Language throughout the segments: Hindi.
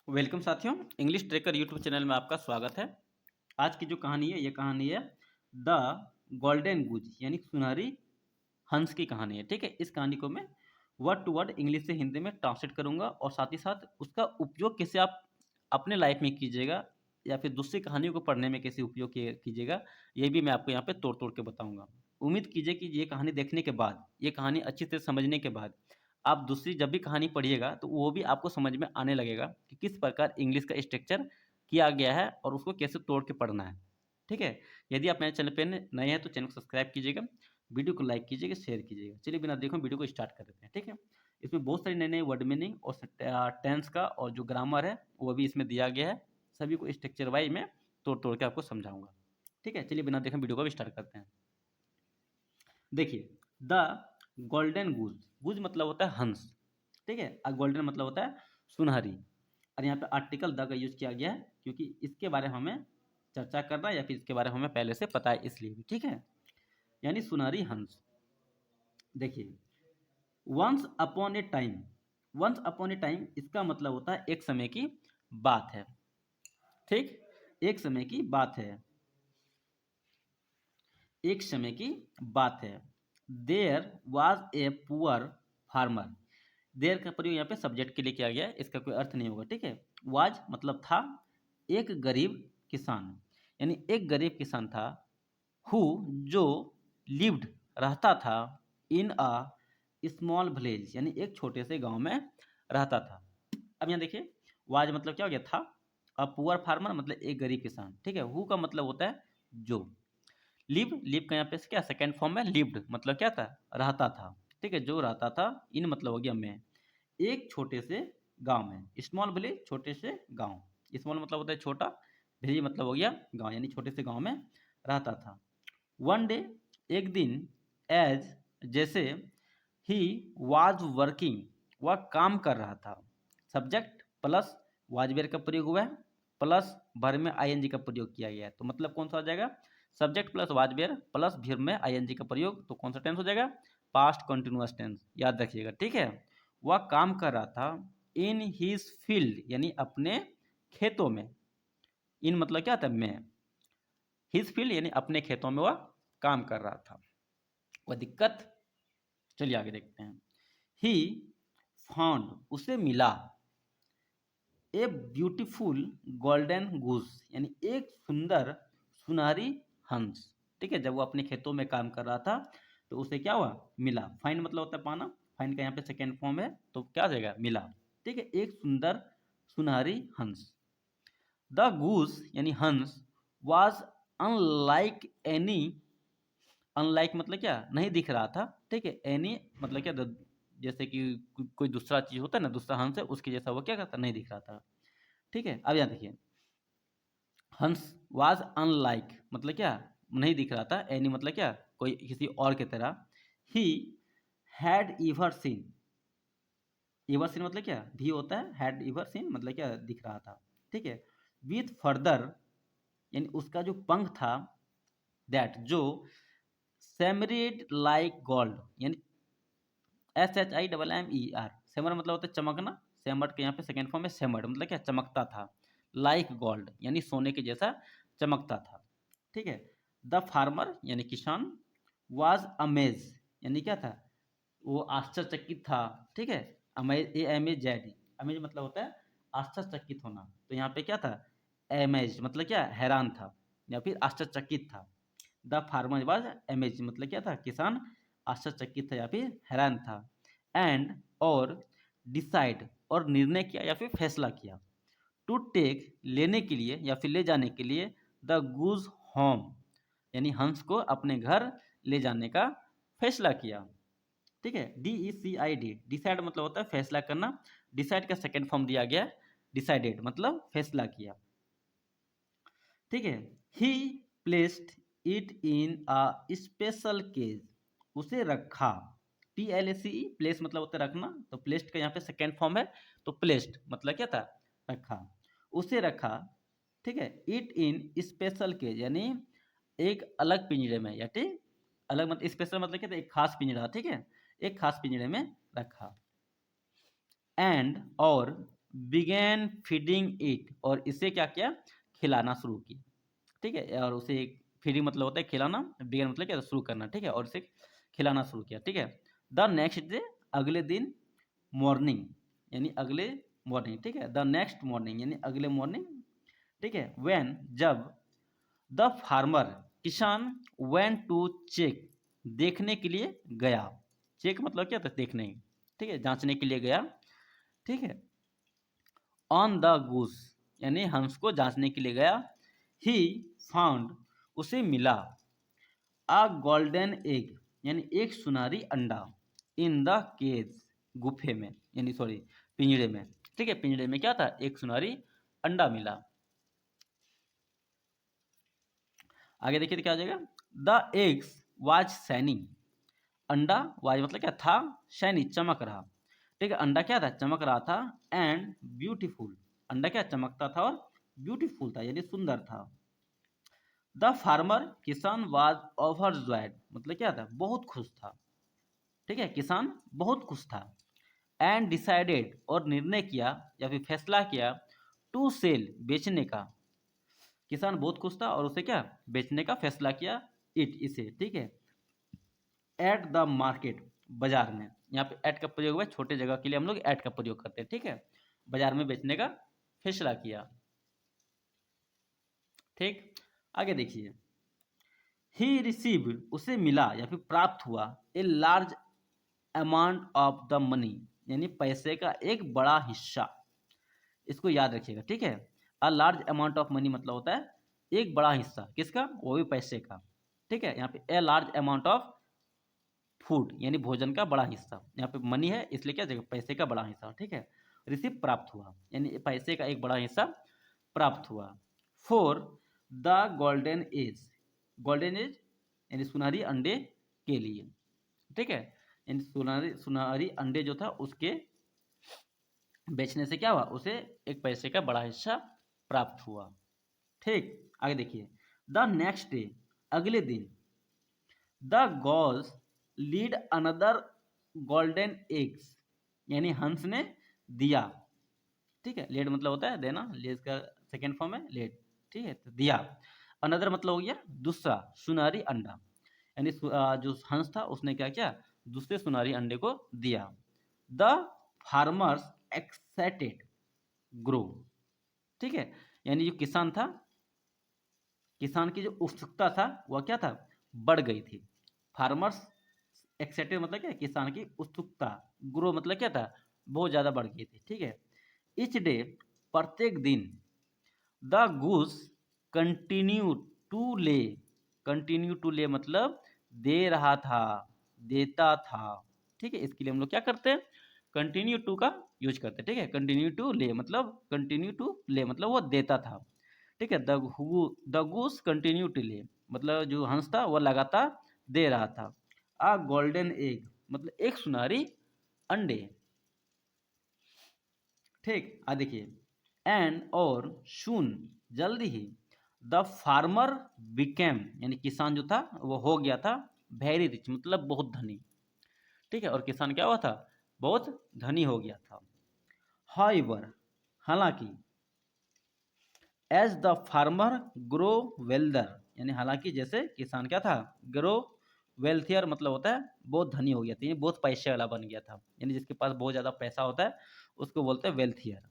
वेलकम साथियों, इंग्लिश ट्रेकर यूट्यूब चैनल में आपका स्वागत है। आज की जो कहानी है, ये कहानी है द गोल्डन गूज यानी सुनहरी हंस की कहानी है। ठीक है, इस कहानी को मैं वर्ड टू वर्ड इंग्लिश से हिंदी में ट्रांसलेट करूंगा और साथ ही साथ उसका उपयोग कैसे आप अपने लाइफ में कीजिएगा या फिर दूसरी कहानियों को पढ़ने में कैसे उपयोग कीजिएगा, ये भी मैं आपको यहाँ पे तोड़ तोड़ के बताऊंगा। उम्मीद कीजिए कि ये कहानी देखने के बाद, ये कहानी अच्छी से समझने के बाद आप दूसरी जब भी कहानी पढ़िएगा तो वो भी आपको समझ में आने लगेगा कि किस प्रकार इंग्लिश का स्ट्रक्चर किया गया है और उसको कैसे तोड़ के पढ़ना है। ठीक है, यदि आप मेरे चैनल पे नए हैं तो चैनल को सब्सक्राइब कीजिएगा, वीडियो को लाइक कीजिएगा, शेयर कीजिएगा। चलिए बिना देखो वीडियो को स्टार्ट कर देते हैं। ठीक है, इसमें बहुत सारी नए नए वर्ड मीनिंग और टेंस का और जो ग्रामर है वो भी इसमें दिया गया है। सभी को स्ट्रक्चर वाइज में तोड़ तोड़ के आपको समझाऊंगा। ठीक है, चलिए बिना देखे वीडियो को भी स्टार्ट करते हैं। देखिए, द गोल्डन गूज, गूज मतलब होता है हंस। ठीक है, गोल्डन मतलब होता है सुनहरी। और यहाँ पे आर्टिकल द का यूज किया गया है क्योंकि इसके बारे में हमें चर्चा करना या फिर इसके बारे में हमें पहले से पता है, इसलिए भी। ठीक है, यानी सुनहरी हंस। देखिए, once upon a time, once upon a time इसका मतलब होता है एक समय की बात है। ठीक, एक समय की बात है, एक समय की बात है। There was a poor farmer, there का प्रयोग यहाँ पे सब्जेक्ट के लिए किया गया है, इसका कोई अर्थ नहीं होगा। ठीक है, वाज मतलब था, एक गरीब किसान, यानी एक गरीब किसान था। हु जो लिव्ड रहता था, इन अ स्मॉल विलेज यानी एक छोटे से गांव में रहता था। अब यहाँ देखिए, वाज मतलब क्या हो गया, था। अब पुअर फार्मर मतलब एक गरीब किसान। ठीक है, हु का मतलब होता है जो। लिव, लिव का यहाँ पे क्या सेकंड फॉर्म है, लिव्ड मतलब क्या था, रहता था। ठीक है, जो रहता था, इन मतलब हो गया मैं, एक छोटे से गांव में। स्मॉल विलेज छोटे से गांव, स्मॉल मतलब होता है छोटा, विलेज मतलब हो गया गांव, यानी छोटे से गांव में रहता था। वन डे एक दिन, एज जैसे, ही वाज वर्किंग वह काम कर रहा था। सब्जेक्ट प्लस वाज वेयर का प्रयोग हुआ है, प्लस वर्ब में आईएनजी का प्रयोग किया गया है। तो मतलब कौन सा हो जाएगा, subject plus was were plus verb में आईएनजी का प्रयोग, तो कौन सा टेंस हो जाएगा, पास्ट कंटिन्यूअस टेंस, याद रखिएगा। ठीक है, वह काम कर रहा था इन हिज फील्ड यानी अपने खेतों में। इन मतलब क्या था, में। हिज फील्ड यानी अपने खेतों में वह काम कर रहा था। वह दिक्कत, चलिए आगे देखते हैं। ही फाउंड उसे मिला, ए ब्यूटीफुल गोल्डन गूस यानी एक सुंदर सुनहरी हंस। ठीक है, जब वो अपने खेतों में काम कर रहा था तो उसे क्या हुआ, मिला। फाइंड मतलब होता है पाना, फाइंड का यहाँ पे सेकेंड फॉर्म है, तो क्या हो जाएगा, मिला। ठीक है, एक सुंदर सुनहरी हंस। द गूस यानी हंस वाज अनलाइक एनी, अनलाइक मतलब क्या, नहीं दिख रहा था। ठीक है, एनी मतलब क्या, जैसे कि कोई दूसरा चीज होता है ना, दूसरा हंस है उसके जैसा वो क्या करता, नहीं दिख रहा था। ठीक है, अब यहाँ देखिए, हंस वाज अनलाइक मतलब क्या, नहीं दिख रहा था। एनी मतलब क्या, कोई किसी और की तरह। He had ever seen, ever seen मतलब क्या, भी होता है, हैड इवर सीन मतलब क्या, दिख रहा था। ठीक है, विथ फर्दर यानी उसका जो पंख था, दैट जो, सेमरिड लाइक गोल्ड यानी SHIMMER, सेमर मतलब होता है चमकना। सेमर के यहाँ पे सेकेंड फॉर्म है सेमर मतलब क्या, चमकता था। लाइक गोल्ड यानी सोने के जैसा चमकता था। ठीक है, द फार्मर यानी किसान, वाज अमेज यानी क्या था, वो आश्चर्यचकित था। ठीक है, अमेज, AMAZ, अमेज मतलब होता है आश्चर्यचकित होना, तो यहाँ पे क्या था, एमेज मतलब क्या, हैरान था या फिर आश्चर्यचकित था। द फार्मर वाज अमेज मतलब क्या था, किसान आश्चर्यचकित था या फिर हैरान था। एंड और डिसाइड और निर्णय किया या फिर फैसला किया। टू टेक लेने के लिए या फिर ले जाने के लिए, द गूज होम यानी हंस को अपने घर ले जाने का फैसला किया। ठीक है, DECID, डिसाइड मतलब होता है फैसला करना। डिसाइड का सेकेंड फॉर्म दिया गया, डिसाइडेड मतलब फैसला किया। ठीक है, he placed it in a special cage, उसे रखा। PLACE, प्लेस मतलब होता है रखना, तो प्लेस्ड का यहाँ पे सेकेंड फॉर्म है, तो प्लेस्ड मतलब क्या था, रखा, उसे रखा। ठीक है, इट इन स्पेशल केज यानी एक अलग पिंजरे में, या ठीक, अलग मतलब स्पेशल मतलब क्या था, एक खास पिंजरा। ठीक है, एक खास पिंजरे में रखा। एंड और बिगेन फीडिंग इट, और इसे क्या किया, खिलाना शुरू किया। ठीक है, और उसे फीडिंग मतलब होता है खिलाना, बिगेन मतलब क्या, शुरू करना। ठीक है, और उसे खिलाना शुरू किया। ठीक है, द नेक्स्ट डे, अगले दिन, मॉर्निंग यानी अगले मॉर्निंग। ठीक है, द नेक्स्ट मॉर्निंग यानी अगले मॉर्निंग। ठीक है, व्हेन जब, द फार्मर किसान, वेंट टू चेक देखने के लिए गया। चेक मतलब क्या था, देखने। ठीक है, जांचने के लिए गया। ठीक है, ऑन द गूस यानी हंस को जांचने के लिए गया। ही फाउंड उसे मिला। अ गोल्डन एग यानी एक सुनहरी अंडा। इन द केज गुफे में, यानी सॉरी पिंजरे में। ठीक है, पिंजरे में क्या था, एक सुनहरी अंडा मिला। आगे देखिए तो क्या आ जाएगा, द एग्स वाज शाइनिंग। अंडा वाज मतलब क्या था, शाइनी चमक रहा। ठीक है, अंडा क्या था, चमक रहा था। एंड ब्यूटीफुल, अंडा क्या चमकता था और ब्यूटीफुल था यानी सुंदर था। द फार्मर किसान वाज ओवरजॉयड मतलब क्या था, बहुत खुश था। ठीक है, किसान बहुत खुश था। एंड डिसाइडेड और निर्णय किया या फिर फैसला किया, टू सेल बेचने का। किसान बहुत खुश था और उसे क्या, बेचने का फैसला किया, इट इसे। ठीक है, एट द मार्केट बाजार में, यहाँ पे एट का प्रयोग हुआ है, छोटे जगह के लिए हम लोग एट का प्रयोग करते हैं। ठीक है, बाजार में बेचने का फैसला किया। ठीक, आगे देखिए, ही रिसीव्ड उसे मिला या फिर प्राप्त हुआ, a large amount of the money यानी पैसे का एक बड़ा हिस्सा। इसको याद रखिएगा। ठीक है, a large amount of money मतलब होता है एक बड़ा हिस्सा, किसका, वो भी पैसे का। ठीक है, यहाँ पे a large amount of food यानी भोजन का बड़ा हिस्सा, यहाँ पे मनी है इसलिए क्या जगह पैसे का बड़ा हिस्सा। ठीक है, रिसीव प्राप्त हुआ यानी पैसे का एक बड़ा हिस्सा प्राप्त हुआ। For the golden age, golden age यानी सुनहरी अंडे के लिए। ठीक है, यानी सुनहरी सुनहरी अंडे जो था उसके बेचने से क्या हुआ, उसे एक पैसे का बड़ा हिस्सा प्राप्त हुआ। ठीक, आगे देखिए, द नेक्स्ट डे अगले दिन, the goose laid another golden eggs यानी हंस ने दिया। ठीक है, लेड मतलब होता है देना, लेज का सेकेंड फॉर्म है लेड। ठीक है, तो दिया। अनदर मतलब हो गया दूसरा सुनहरी अंडा, यानी जो हंस था उसने क्या किया, दूसरे सुनहरी अंडे को दिया। The farmers excited grow. ठीक है, यानी जो किसान था, किसान की जो उत्सुकता था वह क्या था, बढ़ गई थी। फार्मर्स एक्साइटेड मतलब क्या, किसान की उत्सुकता। ग्रो मतलब क्या था, बहुत ज्यादा बढ़ गई थी। ठीक है, इच डे प्रत्येक दिन, द गूस कंटिन्यू टू ले, कंटिन्यू टू ले मतलब दे रहा था, देता था। ठीक है, इसके लिए हम लोग क्या करते हैं, कंटिन्यू टू का यूज करते हैं। ठीक है, कंटिन्यू टू ले मतलब, कंटिन्यू टू ले मतलब वो देता था। ठीक है, द गूस कंटिन्यू टू ले मतलब जो हंस था वह लगातार दे रहा था। आ गोल्डन एग मतलब एक सुनहरी अंडे। ठीक, आ देखिए, एंड और सुन जल्दी ही, द फार्मर बिकेम यानी किसान जो था वो हो गया था वेरी रिच मतलब बहुत धनी। ठीक है, और किसान क्या हुआ था, बहुत धनी हो गया था। हाउएवर हालांकि, एज द फार्मर ग्रो वेल्दर यानी हालांकि जैसे किसान क्या था, ग्रो वेल्थियर मतलब होता है बहुत धनी हो गया था, यानी बहुत पैसे वाला बन गया था, यानी जिसके पास बहुत ज़्यादा पैसा होता है उसको बोलते हैं वेल्थियर।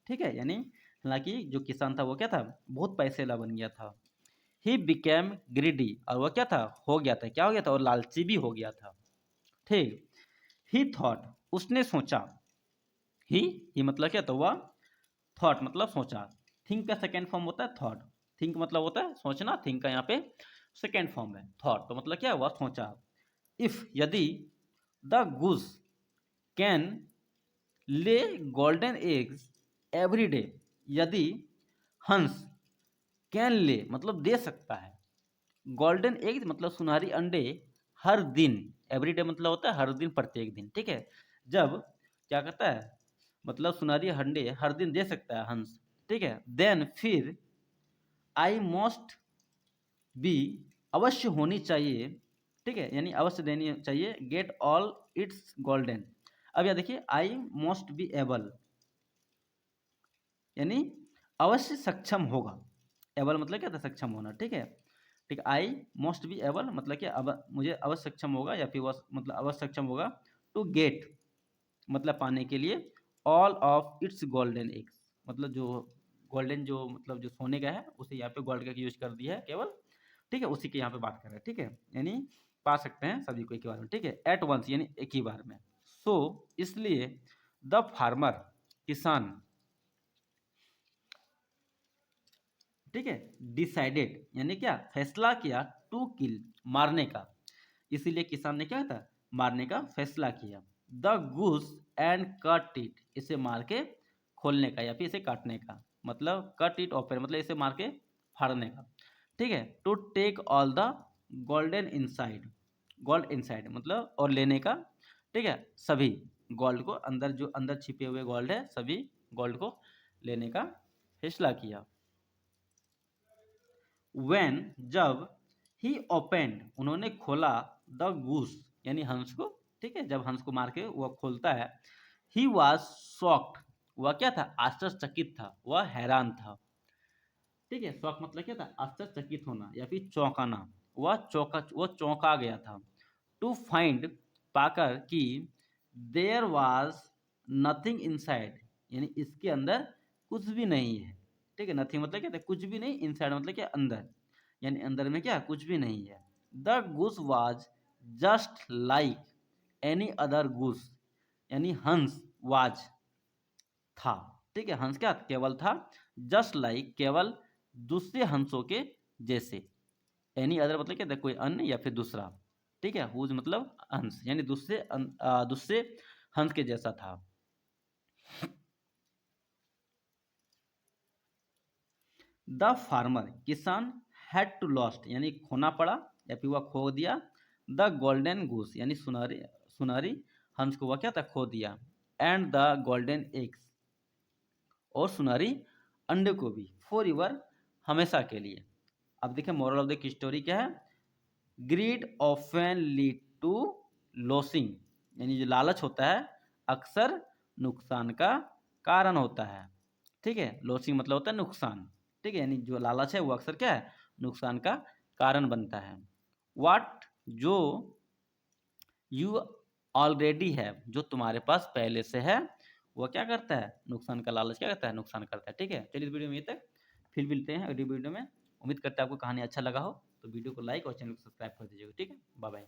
ठीक है, यानी हालांकि जो किसान था वो क्या था, बहुत पैसे वाला बन गया था। ही बिकेम ग्रीडी और वह क्या था, हो गया था, क्या हो गया था, और लालची भी हो गया था। ठीक, ही थॉट उसने सोचा। ही मतलब क्या, तो वह, थॉट मतलब सोचा। थिंक का सेकेंड फॉर्म होता है थॉट। थिंक मतलब होता है सोचना, थिंक का यहाँ पे सेकेंड फॉर्म है थॉट, तो मतलब क्या हुआ, सोचा। इफ यदि, द गुज कैन ले गोल्डन एग्स एवरी डे, यदि हंस कैन ले मतलब दे सकता है, गोल्डन एग्स मतलब सुनहरी अंडे हर दिन, एवरी डे मतलब होता है हर दिन प्रत्येक दिन। ठीक है, जब क्या करता है, मतलब सुनहरी अंडे हर दिन दे सकता है हंस। ठीक है, देन फिर आई मस्ट बी अवश्य होनी चाहिए। ठीक है, यानी अवश्य देनी चाहिए, गेट ऑल इट्स गोल्डन। अब यह देखिए, आई मस्ट बी एबल यानी अवश्य सक्षम होगा। एबल मतलब क्या था, सक्षम होना, ठीक है। ठीक, आई मोस्ट बी एबल मतलब क्या, अब मुझे अवश्य सक्षम होगा, या फिर वह मतलब अवश्य सक्षम होगा टू गेट मतलब पाने के लिए all of its golden eggs, मतलब जो गोल्डन जो मतलब जो सोने का है उसे यहाँ पे गोल्ड का यूज कर दिया है केवल, ठीक है, उसी के यहाँ पे बात कर रहे हैं, ठीक है, यानी पा सकते हैं सभी को एक ही बार में, ठीक है, एट वंस यानी एक ही बार में। सो इसलिए द फार्मर किसान, ठीक है, डिसाइडेड यानी क्या, फैसला किया, टू किल मारने का, इसीलिए किसान ने क्या था, मारने का फैसला किया, the goose and cut it, इसे मार के खोलने का या फिर इसे काटने का, मतलब कट इट ओपन मतलब इसे मार के फाड़ने का, ठीक है, to take all the golden inside, gold inside मतलब और लेने का, ठीक है, सभी गोल्ड को, अंदर जो अंदर छिपे हुए गोल्ड है सभी गोल्ड को लेने का फैसला किया। when जब ही ओपेंड उन्होंने खोला द गूस यानी हंस को, ठीक है, जब हंस को मार के वह खोलता है, ही वॉज शॉक्ड, वह क्या था, आश्चर्यचकित था, वह हैरान था, ठीक है, शॉक मतलब क्या था, आश्चर्यचकित होना या फिर चौंकाना, वह चौंका गया था, टू फाइंड पाकर कि देयर वाज नथिंग इनसाइड यानी इसके अंदर कुछ भी नहीं है, ठीक है, नथिंग मतलब क्या था, कुछ भी नहीं, इनसाइड मतलब क्या, अंदर, यानी अंदर में क्या, कुछ भी नहीं है। The goose was just like any other goose यानी हंस वाज था, ठीक है, हंस क्या केवल था, जस्ट लाइक केवल दूसरे हंसों के जैसे, एनी अदर मतलब क्या था, कोई अन्य या फिर दूसरा, ठीक है, हुज मतलब हंस यानी दूसरे हंस के जैसा था। द फार्मर किसान हैड टू लॉस्ट यानी खोना पड़ा या फिर वह खो दिया, द गोल्डन गूस यानी सुनहरी सुनहरी हंस को वह क्या था, खो दिया, एंड द गोल्डन एग्स और सुनहरी अंडे को भी, फॉर यूर हमेशा के लिए। अब देखिए मोरल ऑफ द स्टोरी क्या है, greed often lead to losing यानी जो लालच होता है अक्सर नुकसान का कारण होता है, ठीक है, लॉसिंग मतलब होता है नुकसान, ठीक है, यानी जो लालच है वो अक्सर क्या है, नुकसान का कारण बनता है। वाट जो यू ऑलरेडी है जो तुम्हारे पास पहले से है, वो क्या करता है, नुकसान का लालच क्या करता है, नुकसान करता है, ठीक है। चलिए इस वीडियो में ये तक, फिर मिलते हैं अगली वीडियो में। उम्मीद करते हैं आपको कहानी अच्छा लगा हो, तो वीडियो को लाइक और चैनल को सब्सक्राइब कर दीजिएगा, ठीक है, बाय बाय।